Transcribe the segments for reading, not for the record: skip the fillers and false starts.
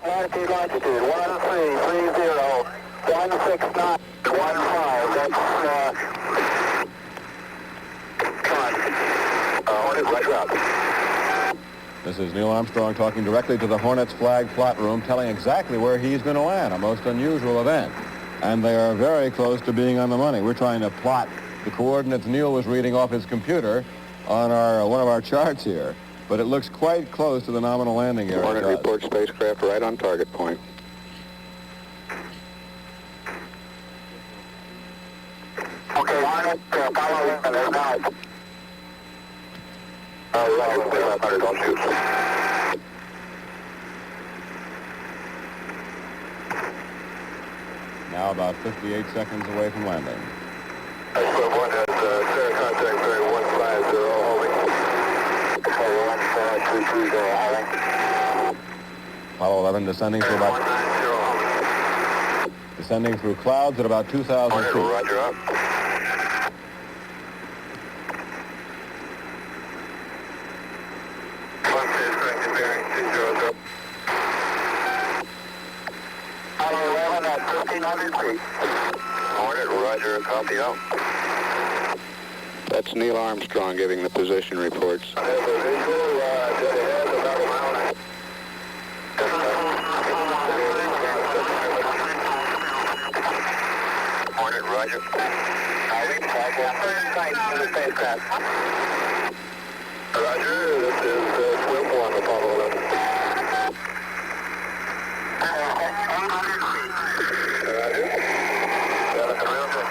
latitude, 1330, 169, 15. That's, Hornet, right up. This is Neil Armstrong talking directly to the Hornet's flag plot room, telling exactly where he's going to land, a most unusual event. And they are very close to being on the money. We're trying to plot the coordinates Neil was reading off his computer on one of our charts here. But it looks quite close to the nominal landing area. Hornet reports spacecraft right on target point. Okay, Hornet, follow their guide. Don't shoot. Now about 58 seconds away from landing. Square 1 has clear contact bearing 150 holding. 150 holding. Apollo 11 descending for about... 190 Descending through clouds at about 2,000 Hornet, feet. roger up. Apollo 11 at 1,500 feet. Hornet, roger, copy out. That's Neil Armstrong giving the position reports. I have a visual, dead ahead, about a mile and a half. Hornet, roger. To the spacecraft. Roger, this is Swift 1, Apollo 11. 800 feet. Roger. Got it around it.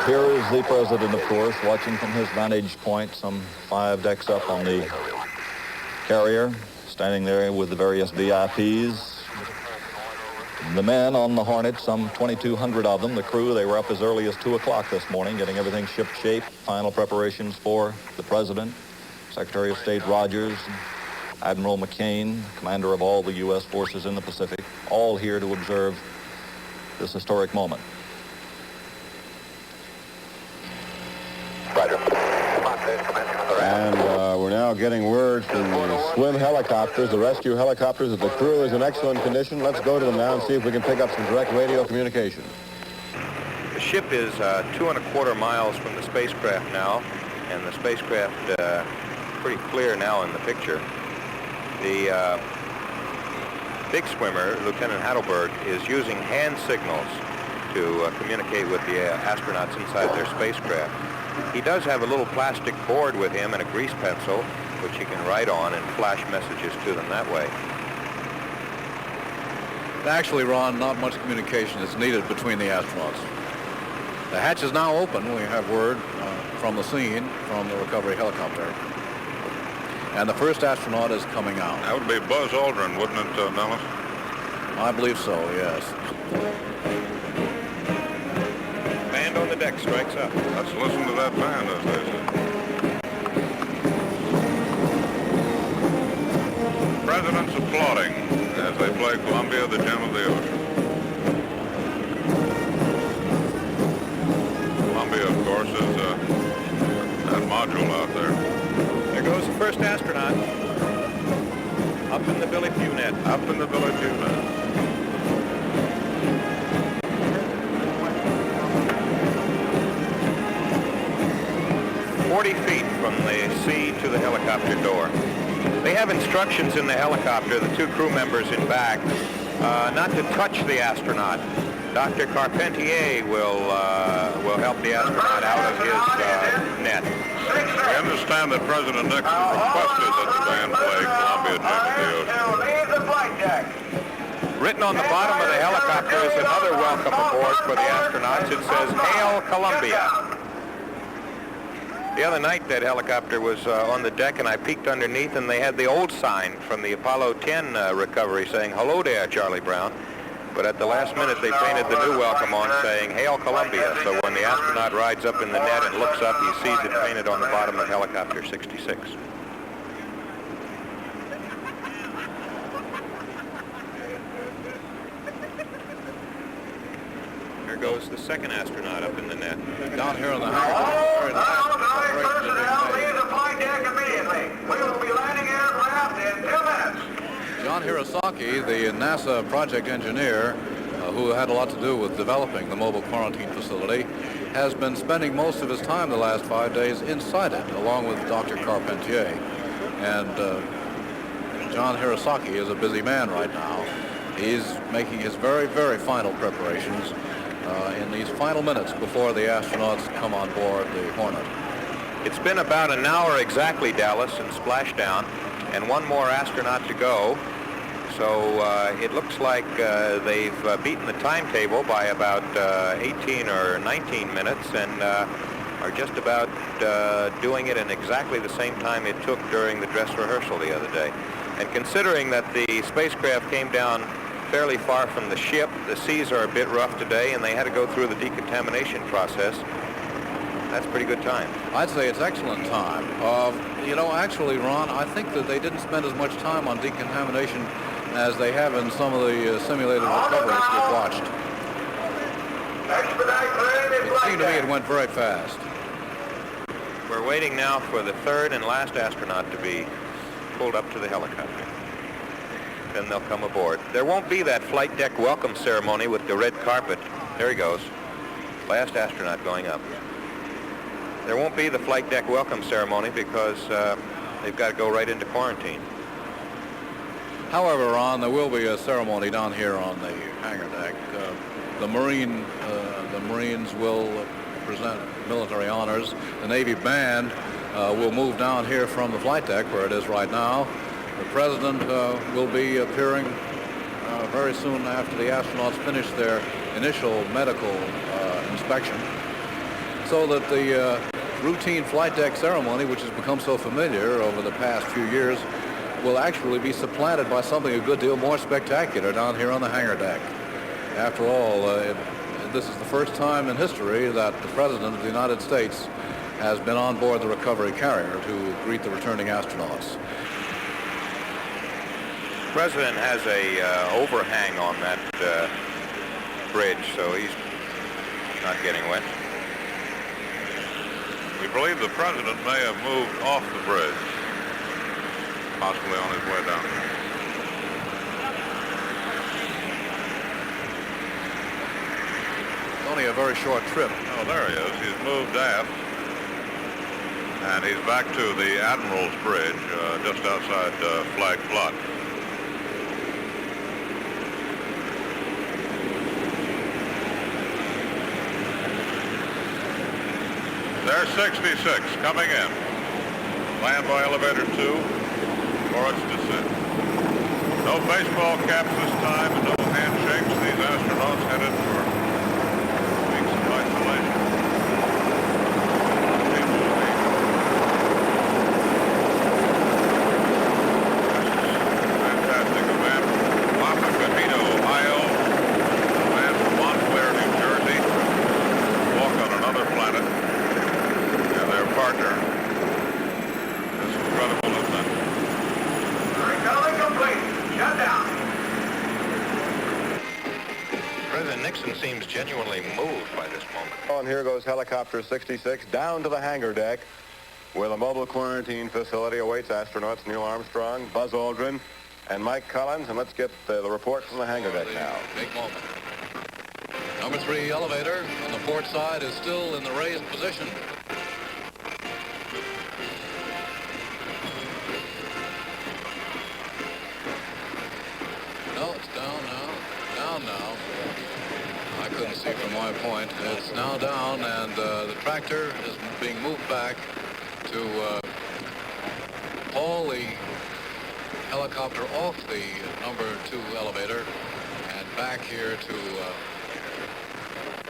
Here is the President, of course, watching from his vantage point, some 5 decks up on the carrier, standing there with the various VIPs. The men on the Hornet, some 2,200 of them. The crew, they were up as early as 2 o'clock this morning, getting everything ship-shape, final preparations for the President, Secretary of State Rogers, Admiral McCain, commander of all the U.S. forces in the Pacific, all here to observe this historic moment. And we're now getting word from the swim helicopters, the rescue helicopters, that the crew is in excellent condition. Let's go to them now and see if we can pick up some direct radio communication. The ship is 2¼ miles from the spacecraft now, and the spacecraft pretty clear now in the picture. The big swimmer, Lieutenant Heidelberg, is using hand signals to communicate with the astronauts inside their spacecraft. He does have a little plastic board with him and a grease pencil, which he can write on and flash messages to them that way. Actually, Ron, not much communication is needed between the astronauts. The hatch is now open. We have word from the scene from the recovery helicopter. And the first astronaut is coming out. That would be Buzz Aldrin, wouldn't it, Nellis? I believe so, yes. Band on the deck strikes up. Let's listen to that band, as they say. President's applauding as they play Columbia, the Gem of the Ocean. Columbia, of course, is that module out there. There goes the first astronaut. Up in the Billy Pugh net. Up in the Billy Pugh net. 40 feet from the sea to the helicopter door. They have instructions in the helicopter, the 2 crew members in back, not to touch the astronaut. Dr. Carpentier will help the astronaut out of his net. We understand that President Nixon requested that the band play Columbia, Gem of the Ocean. Leave the flight deck. Written on the bottom of the helicopter is another welcome aboard for the astronauts. It says, "Hail Columbia." The other night that helicopter was on the deck, and I peeked underneath, and they had the old sign from the Apollo 10 recovery saying, "Hello there, Charlie Brown." But at the last minute, they painted the new welcome on saying, "Hail Columbia." So when the astronaut rides up in the net and looks up, he sees it painted on the bottom of helicopter 66. Here goes the second astronaut up in the net. Down here on the hangar. John Hirosaki, the NASA project engineer, who had a lot to do with developing the mobile quarantine facility, has been spending most of his time the last 5 days inside it, along with Dr. Carpentier. And John Hirosaki is a busy man right now. He's making his very, very final preparations in these final minutes before the astronauts come on board the Hornet. It's been about an hour exactly, Dallas, and splashdown, and one more astronaut to go. So it looks like they've beaten the timetable by about 18 or 19 minutes and are just about doing it in exactly the same time it took during the dress rehearsal the other day. And considering that the spacecraft came down fairly far from the ship, the seas are a bit rough today, and they had to go through the decontamination process, that's pretty good time. I'd say it's excellent time. You know, actually, Ron, I think that they didn't spend as much time on decontamination as they have in some of the simulated recoveries we've watched. It seemed to me it went very fast. We're waiting now for the third and last astronaut to be pulled up to the helicopter. Then they'll come aboard. There won't be that flight deck welcome ceremony with the red carpet. There he goes. Last astronaut going up. There won't be the flight deck welcome ceremony because they've got to go right into quarantine. However, Ron, there will be a ceremony down here on the hangar deck. The Marines will present military honors. The Navy band will move down here from the flight deck where it is right now. The President will be appearing very soon after the astronauts finish their initial medical inspection, so that the routine flight deck ceremony, which has become so familiar over the past few years, will actually be supplanted by something a good deal more spectacular down here on the hangar deck. After all, this is the first time in history that the President of the United States has been on board the recovery carrier to greet the returning astronauts. The President has a overhang on that bridge, so he's not getting wet. We believe the President may have moved off the bridge, possibly on his way down. It's only a very short trip. Oh, there he is. He's moved aft, and he's back to the Admiral's Bridge, just outside Flag Plot. There's 66 coming in. Land by elevator 2 for its descent. No baseball caps this time and no handshakes. These astronauts headed for weeks of isolation. Fantastic event. Papa Camino, Ohio. A man from Montclair, New Jersey. Walk on another planet. Their partner. This incredible event. Recovery complete. Shut down. President Nixon seems genuinely moved by this moment. Oh, and here goes helicopter 66 down to the hangar deck where the mobile quarantine facility awaits astronauts Neil Armstrong, Buzz Aldrin, and Mike Collins. And let's get the report from the hangar deck now. Big moment. Number 3 elevator on the port side is still in the raised position. No, it's down now. Down now. I couldn't see from my point. It's now down, and the tractor is being moved back to haul the helicopter off the number 2 elevator and back here to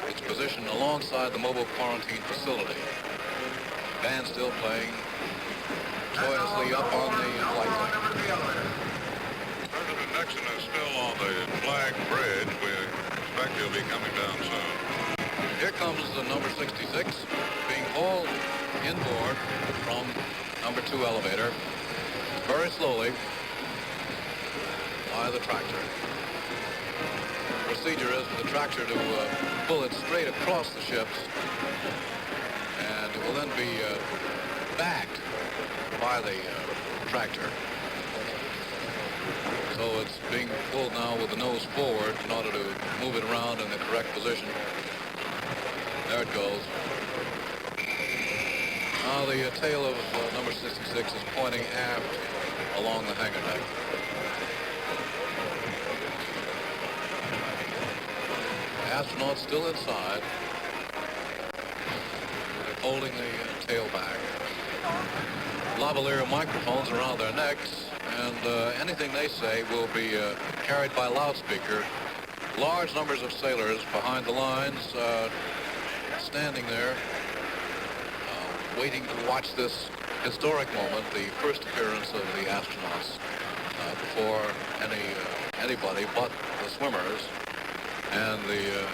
its position alongside the mobile quarantine facility. band still playing joyously up on the flight deck. President Nixon is still on the flag bridge. We expect he'll be coming down soon. Here comes the number 66 being hauled inboard from number 2 elevator very slowly by the tractor. The procedure is for the tractor to pull it straight across the ships, and it will then be backed by the tractor. So it's being pulled now with the nose forward in order to move it around in the correct position. There it goes. Now the tail of number 66 is pointing aft along the hangar deck. The astronaut's still inside, holding the tail back. Lavalier microphones around their necks, and anything they say will be carried by loudspeaker. Large numbers of sailors behind the lines standing there waiting to watch this historic moment, the first appearance of the astronauts before anybody but the swimmers and the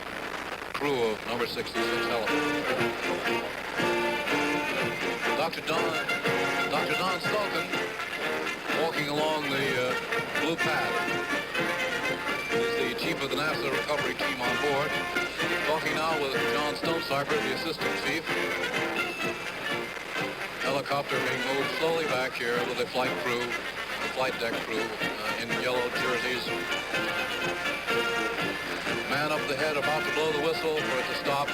crew of number 66 helicopter. Dr. Don Stolken walking along the blue path. He's the chief of the NASA recovery team on board, talking now with John Stonecipher, the assistant chief. Helicopter being moved slowly back here with the flight crew, the flight deck crew in yellow jerseys. Man up the head about to blow the whistle for it to stop.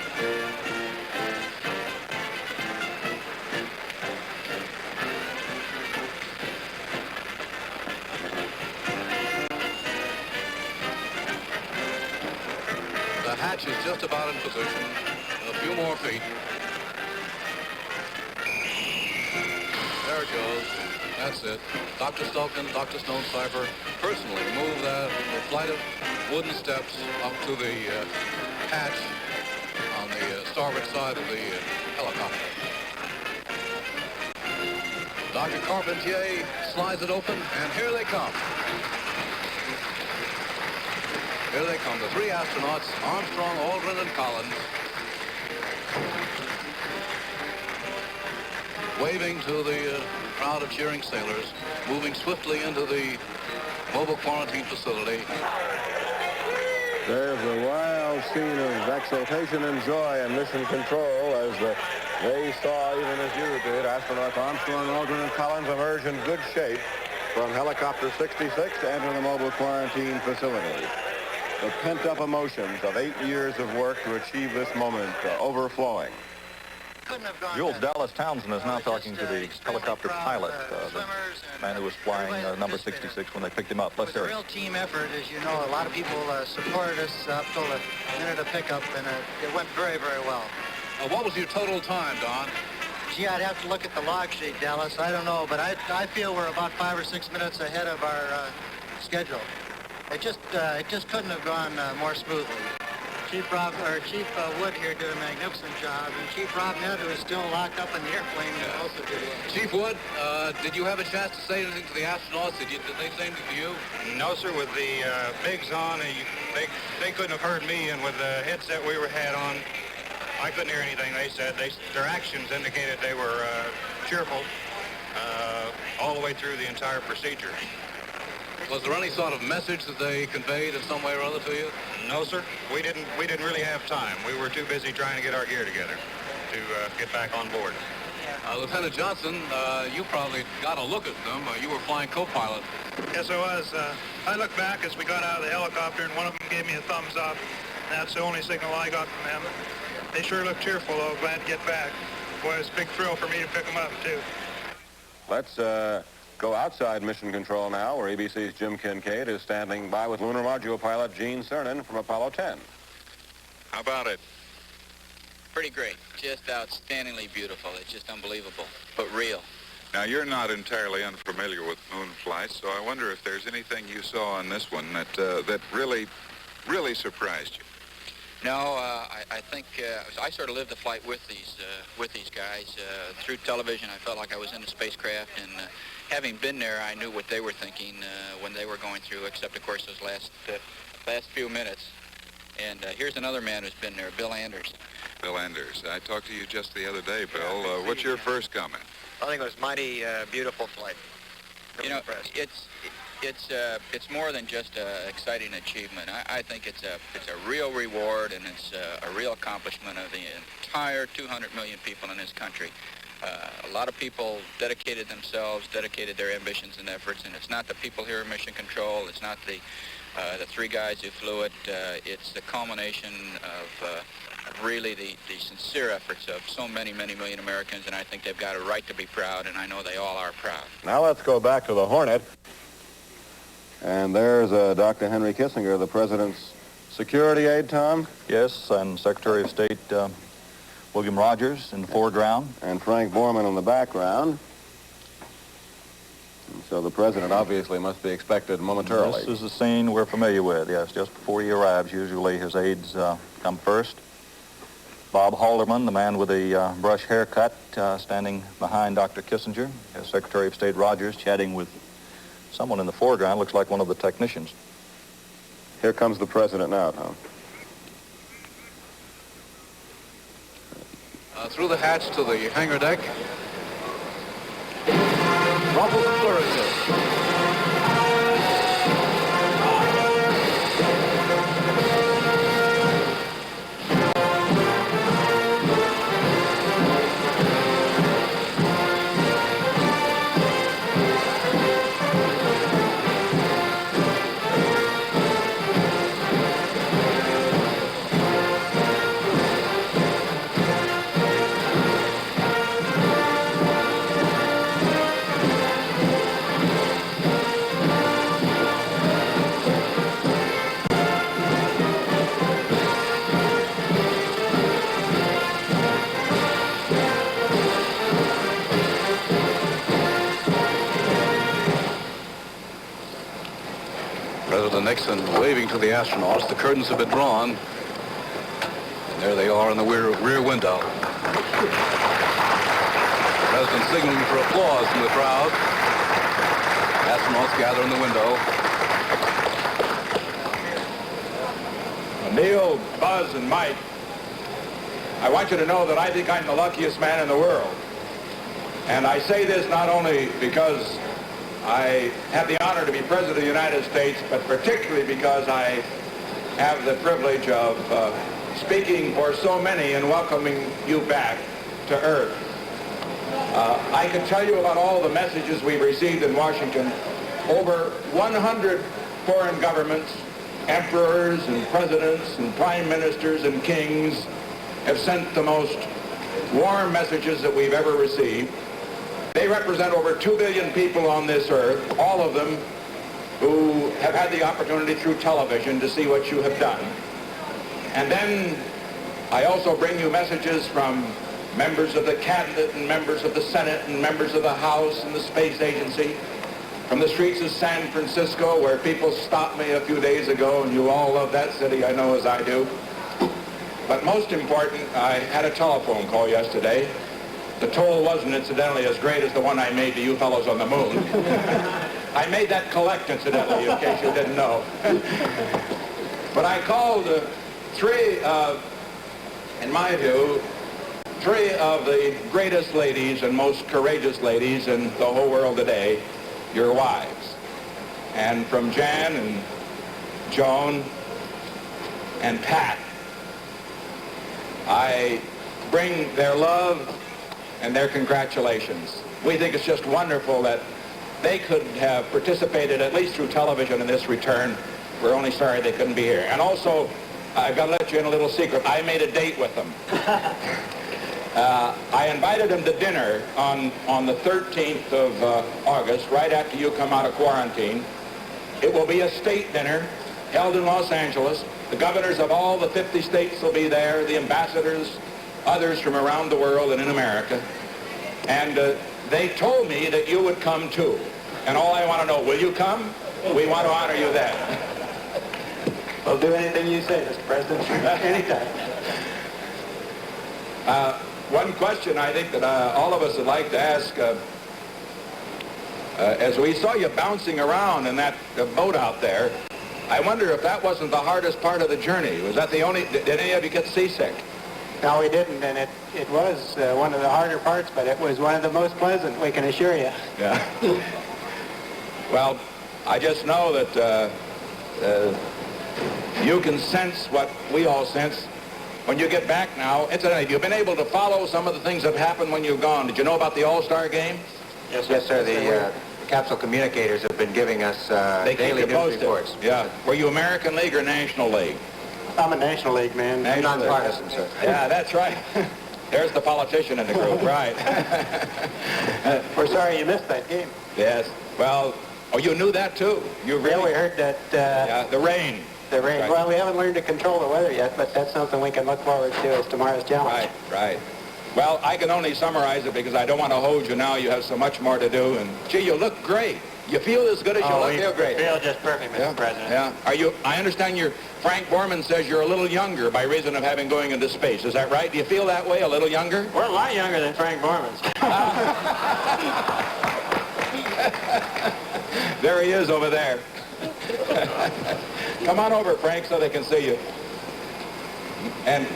The hatch is just about in position. A few more feet. There it goes. That's it. Dr. Stolken, Dr. Stonecipher personally moved that flight of wooden steps up to the hatch on the starboard side of the helicopter. Dr. Carpentier slides it open, and here they come. Here they come, the 3 astronauts, Armstrong, Aldrin, and Collins, waving to the crowd of cheering sailors, moving swiftly into the mobile quarantine facility. There's a wild scene of exultation and joy in mission control as they saw, even as you did, astronauts Armstrong, Aldrin, and Collins emerge in good shape from helicopter 66 to enter the mobile quarantine facility. The pent-up emotions of 8 years of work to achieve this moment overflowing. Jules Dallas Townsend is now talking to the helicopter pilot, the man who was flying number 66 when they picked him up. Let's hear it. It was a real team effort, as you know. A lot of people supported us up till the minute of pickup, and it went very, very well. What was your total time, Don? Gee, I'd have to look at the log sheet, Dallas. I don't know, but I feel we're about 5 or 6 minutes ahead of our schedule. It just couldn't have gone more smoothly. Chief Wood here did a magnificent job, and Chief Rob Ned, who is still locked up in the airplane, also did well. Chief Wood, did you have a chance to say anything to the astronauts? Did they say anything to you? No, sir. With the bigs on, they couldn't have heard me, and with the headset we had on, I couldn't hear anything they said. Their actions indicated they were cheerful all the way through the entire procedure. Was there any sort of message that they conveyed in some way or other to you? No, sir. We didn't really have time. We were too busy trying to get our gear together to get back on board. Lieutenant Johnson, you probably got a look at them. You were flying co-pilot. Yes, I was. I looked back as we got out of the helicopter, and one of them gave me a thumbs up. That's the only signal I got from them. They sure looked cheerful, though. Glad to get back. Boy, it was a big thrill for me to pick them up, too. Let's go outside mission control now, where ABC's Jim Kincaid is standing by with lunar module pilot Gene Cernan from Apollo 10. How about it? Pretty great. Just outstandingly beautiful. It's just unbelievable, but real. Now, you're not entirely unfamiliar with moon flights, so I wonder if there's anything you saw on this one that really surprised you. No, I think I sort of lived the flight with these guys. Through television, I felt like I was in a spacecraft, and having been there, I knew what they were thinking when they were going through, except, of course, those last few minutes. And here's another man who's been there, Bill Anders. Bill Anders. I talked to you just the other day, Bill. What's your first comment? I think it was mighty beautiful flight. You know, it's more than just an exciting achievement. I think it's a real reward, and it's a real accomplishment of the entire 200 million people in this country. A lot of people dedicated themselves, dedicated their ambitions and efforts, and it's not the people here in Mission Control, it's not the three guys who flew it, it's the culmination of really the sincere efforts of so many million Americans, and I think they've got a right to be proud, and I know they all are proud. Now let's go back to the Hornet. And there's Dr. Henry Kissinger, the President's security aide, Tom. Yes, and Secretary of State William Rogers in the foreground. And Frank Borman in the background. And so the President obviously must be expected momentarily. This is the scene we're familiar with, yes. Just before he arrives, usually his aides come first. Bob Haldeman, the man with the brush haircut, standing behind Dr. Kissinger. As Secretary of State Rogers chatting with someone in the foreground, looks like one of the technicians. Here comes the President now, Tom. Through the hatch to the hangar deck. Ruffles and flourishes. President Nixon waving to the astronauts. The curtains have been drawn. And there they are in the rear window. The President signaling for applause from the crowd. Astronauts gather in the window. Neil, Buzz, and Mike, I want you to know that I think I'm the luckiest man in the world. And I say this not only because I have the honor to be President of the United States, but particularly because I have the privilege of speaking for so many and welcoming you back to Earth. I can tell you about all the messages we've received in Washington. Over 100 foreign governments, emperors and presidents and prime ministers and kings have sent the most warm messages that we've ever received. They represent over 2 billion people on this earth, all of them who have had the opportunity through television to see what you have done. And then I also bring you messages from members of the Cabinet and members of the Senate and members of the House and the Space Agency, from the streets of San Francisco, where people stopped me a few days ago, and you all love that city, I know, as I do. But most important, I had a telephone call yesterday. The toll wasn't incidentally as great as the one I made to you fellows on the moon. I made that collect, incidentally, in case you didn't know. But I called in my view, three of the greatest ladies and most courageous ladies in the whole world today, your wives. And from Jan and Joan and Pat, I bring their love and their congratulations. We think it's just wonderful that they could have participated, at least through television, in this return. We're only sorry they couldn't be here. And also, I've got to let you in a little secret. I made a date with them. I invited them to dinner on the 13th of August, right after you come out of quarantine. It will be a state dinner held in Los Angeles. The governors of all the 50 states will be there, the ambassadors, others from around the world and in America. And they told me that you would come too. And all I want to know, will you come? We want to honor you then. We'll do anything you say, Mr. President. Anytime. One question I think that all of us would like to ask, as we saw you bouncing around in that boat out there, I wonder if that wasn't the hardest part of the journey. Was that the only, did any of you get seasick? No, we didn't, and it was one of the harder parts, but it was one of the most pleasant, we can assure you. Yeah. Well, I just know that you can sense what we all sense when you get back now. Incidentally, have you been able to follow some of the things that happened when you've gone? Did you know about the All-Star game? Yes, sir. The capsule communicators have been giving us daily news reports. Yeah. Were you American League or National League? I'm a National League man. I'm nonpartisan, sir. Yeah, that's right. There's the politician in the group, right. We're sorry you missed that game. Yes. Well, oh, you knew that too? You really? Yeah, we heard that... yeah, the rain. The rain. Right. Well, we haven't learned to control the weather yet, but that's something we can look forward to as tomorrow's challenge. Right. Well, I can only summarize it because I don't want to hold you now. You have so much more to do. And, gee, you look great. You feel as good as you look. Feel great. Feel just perfect, Mr. President. Yeah. Are you? I understand Frank Borman says you're a little younger by reason of having going into space. Is that right? Do you feel that way, a little younger? We're a lot younger than Frank Borman's. There he is over there. Come on over, Frank, so they can see you. And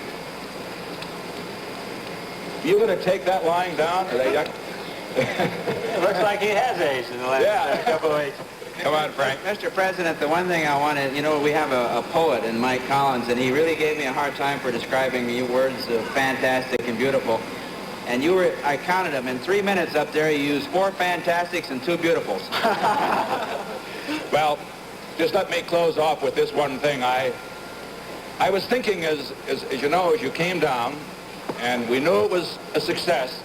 you going to take that lying down? It looks like he has aged in the last couple of weeks. Come on, Frank. Mr. President, the one thing I wanted, we have a poet in Mike Collins, and he really gave me a hard time for describing your words of fantastic and beautiful. And I counted them. In 3 minutes up there, you used 4 fantastics and 2 beautifuls. Well, just let me close off with this one thing. I was thinking as you know, as you came down, and we knew it was a success,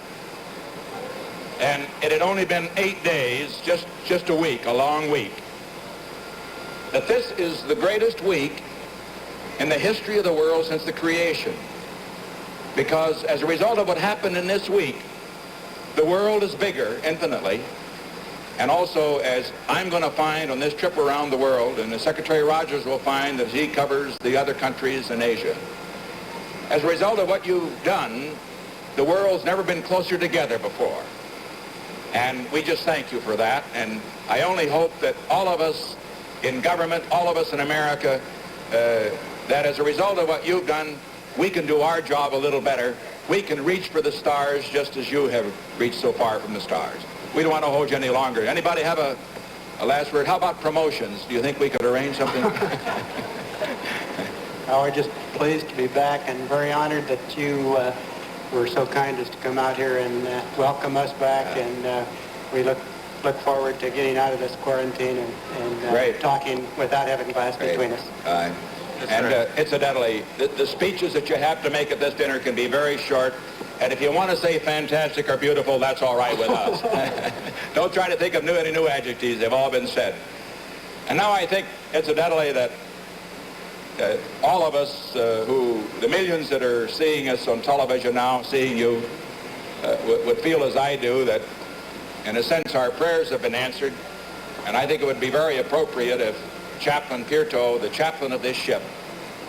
and it had only been 8 days, just a week, a long week, that this is the greatest week in the history of the world since the creation. Because as a result of what happened in this week, the world is bigger infinitely. And also, as I'm going to find on this trip around the world, and as Secretary Rogers will find as he covers the other countries in Asia, as a result of what you've done, the world's never been closer together before. And we just thank you for that. And I only hope that all of us in government, all of us in America, that as a result of what you've done, we can do our job a little better. We can reach for the stars just as you have reached so far from the stars. We don't want to hold you any longer. Anybody have a last word? How about promotions? Do you think we could arrange something? We're just pleased to be back and very honored that you were so kind as to come out here and welcome us back. And we look forward to getting out of this quarantine and talking without having glass between us. And incidentally, the speeches that you have to make at this dinner can be very short. And if you want to say fantastic or beautiful, that's all right with us. Don't try to think of any new adjectives. They've all been said. And now I think, incidentally, that all of us the millions that are seeing us on television now, seeing you, would feel as I do that, in a sense, our prayers have been answered. And I think it would be very appropriate if Chaplain Pierto, the chaplain of this ship,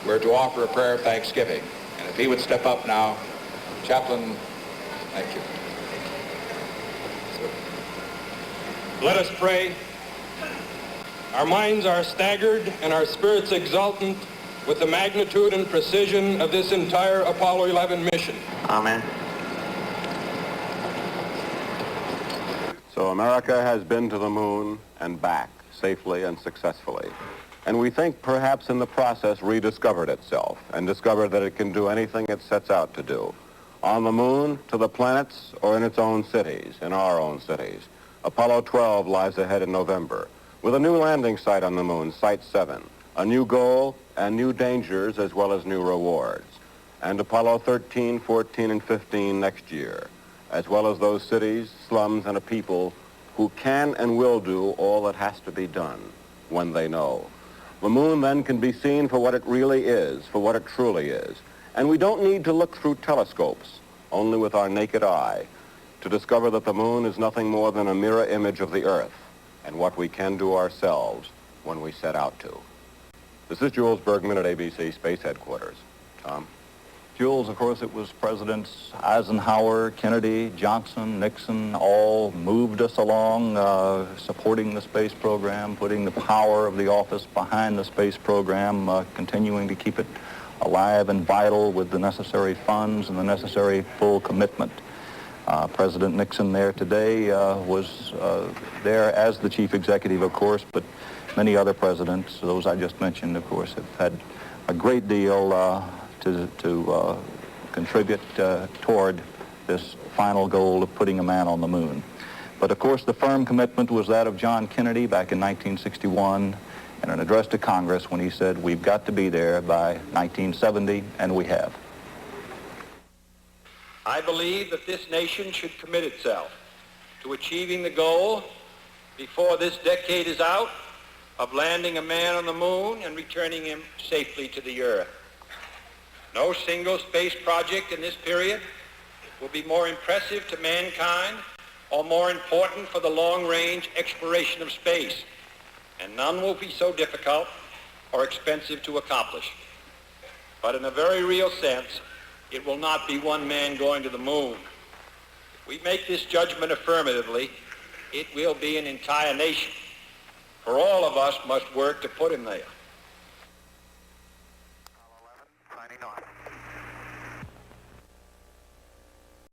were to offer a prayer of thanksgiving. And if he would step up now, Chaplain, thank you. Let us pray. Our minds are staggered and our spirits exultant with the magnitude and precision of this entire Apollo 11 mission. Amen. So America has been to the moon and back safely and successfully. And we think perhaps in the process rediscovered itself and discovered that it can do anything it sets out to do. On the moon, to the planets, or in its own cities, in our own cities. Apollo 12 lies ahead in November, with a new landing site on the moon, Site 7, a new goal and new dangers as well as new rewards. And Apollo 13, 14, and 15 next year, as well as those cities, slums, and a people who can and will do all that has to be done when they know. The moon then can be seen for what it really is, for what it truly is. And we don't need to look through telescopes, only with our naked eye, to discover that the moon is nothing more than a mirror image of the Earth and what we can do ourselves when we set out to. This is Jules Bergman at ABC Space Headquarters. Tom? Jules, of course, it was Presidents Eisenhower, Kennedy, Johnson, Nixon, all moved us along, supporting the space program, putting the power of the office behind the space program, continuing to keep it alive and vital with the necessary funds and the necessary full commitment. President Nixon there today was there as the chief executive, of course, but many other presidents, those I just mentioned, of course, have had a great deal to contribute toward this final goal of putting a man on the moon. But of course the firm commitment was that of John Kennedy back in 1961 in an address to Congress when he said we've got to be there by 1970, and we have. I believe that this nation should commit itself to achieving the goal before this decade is out of landing a man on the moon and returning him safely to the earth. No single space project in this period will be more impressive to mankind or more important for the long-range exploration of space, and none will be so difficult or expensive to accomplish. But in a very real sense, it will not be one man going to the moon. If we make this judgment affirmatively, it will be an entire nation. For all of us must work to put him there. Signing off.